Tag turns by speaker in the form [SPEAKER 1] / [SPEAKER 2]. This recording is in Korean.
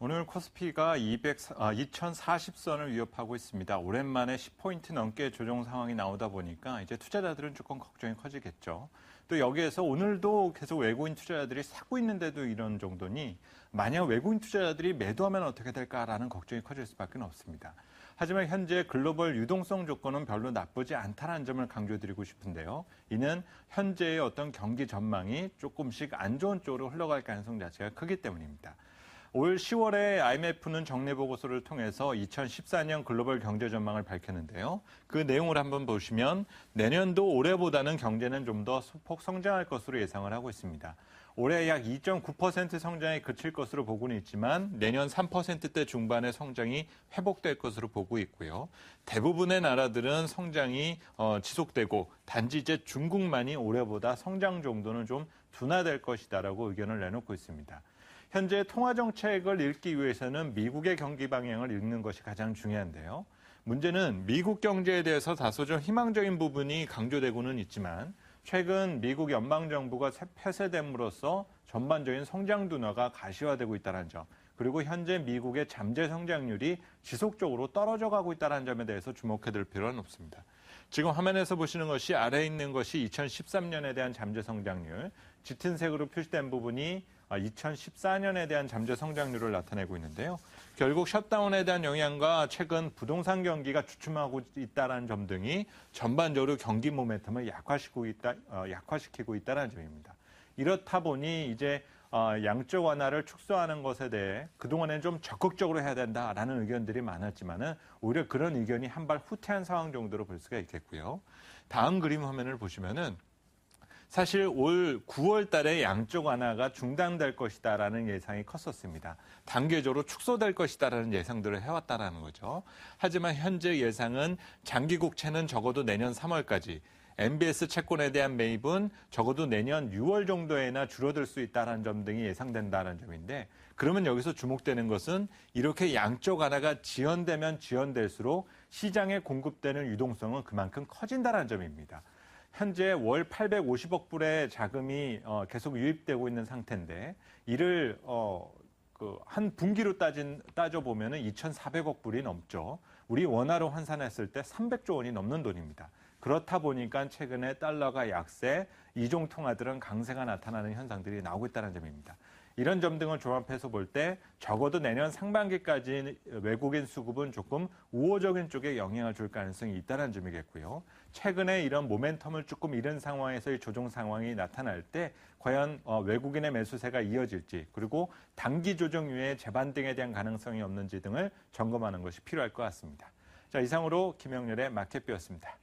[SPEAKER 1] 오늘 코스피가 2040선을 위협하고 있습니다. 오랜만에 10포인트 넘게 조정 상황이 나오다 보니까 이제 투자자들은 조금 걱정이 커지겠죠. 또 여기에서 오늘도 계속 외국인 투자자들이 사고 있는데도 이런 정도니 만약 외국인 투자자들이 매도하면 어떻게 될까라는 걱정이 커질 수밖에 없습니다. 하지만 현재 글로벌 유동성 조건은 별로 나쁘지 않다는 점을 강조드리고 싶은데요. 이는 현재의 어떤 경기 전망이 조금씩 안 좋은 쪽으로 흘러갈 가능성 자체가 크기 때문입니다. 올 10월에 IMF는 정례 보고서를 통해서 2014년 글로벌 경제 전망을 밝혔는데요. 그 내용을 한번 보시면 내년도 올해보다는 경제는 좀 더 소폭 성장할 것으로 예상을 하고 있습니다. 올해 약 2.9% 성장에 그칠 것으로 보고는 있지만 내년 3%대 중반의 성장이 회복될 것으로 보고 있고요. 대부분의 나라들은 성장이 지속되고 단지 이제 중국만이 올해보다 성장 정도는 좀 둔화될 것이다라고 의견을 내놓고 있습니다. 현재 통화정책을 읽기 위해서는 미국의 경기 방향을 읽는 것이 가장 중요한데요. 문제는 미국 경제에 대해서 다소 좀 희망적인 부분이 강조되고는 있지만 최근 미국 연방정부가 폐쇄됨으로써 전반적인 성장 둔화가 가시화되고 있다는 점, 그리고 현재 미국의 잠재 성장률이 지속적으로 떨어져 가고 있다는 점에 대해서 주목해둘 필요는 없습니다. 지금 화면에서 보시는 것이 아래에 있는 것이 2013년에 대한 잠재 성장률, 짙은 색으로 표시된 부분이 2014년에 대한 잠재 성장률을 나타내고 있는데요. 결국 셧다운에 대한 영향과 최근 부동산 경기가 주춤하고 있다는 점 등이 전반적으로 경기 모멘텀을 약화시키고 있다는 점입니다. 이렇다 보니 이제 양적 완화를 축소하는 것에 대해 그동안에는 좀 적극적으로 해야 된다라는 의견들이 많았지만은 오히려 그런 의견이 한 발 후퇴한 상황 정도로 볼 수가 있겠고요. 다음 그림 화면을 보시면은 사실 올 9월 달에 양적 완화가 중단될 것이다라는 예상이 컸었습니다. 단계적으로 축소될 것이다라는 예상들을 해왔다라는 거죠. 하지만 현재 예상은 장기 국채는 적어도 내년 3월까지, MBS 채권에 대한 매입은 적어도 내년 6월 정도에나 줄어들 수 있다는 점 등이 예상된다는 점인데, 그러면 여기서 주목되는 것은 이렇게 양적 완화가 지연되면 지연될수록 시장에 공급되는 유동성은 그만큼 커진다는 점입니다. 현재 월 850억 불의 자금이 계속 유입되고 있는 상태인데 이를 한 분기로 따져보면 2,400억 불이 넘죠. 우리 원화로 환산했을 때 300조 원이 넘는 돈입니다. 그렇다 보니까 최근에 달러가 약세, 이종 통화들은 강세가 나타나는 현상들이 나오고 있다는 점입니다. 이런 점 등을 종합해서 볼 때 적어도 내년 상반기까지 외국인 수급은 조금 우호적인 쪽에 영향을 줄 가능성이 있다는 점이겠고요. 최근에 이런 모멘텀을 조금 잃은 상황에서의 조정 상황이 나타날 때 과연 외국인의 매수세가 이어질지, 그리고 단기 조정 이후에 재반등에 대한 가능성이 없는지 등을 점검하는 것이 필요할 것 같습니다. 자, 이상으로 김영렬의 마켓뷰였습니다.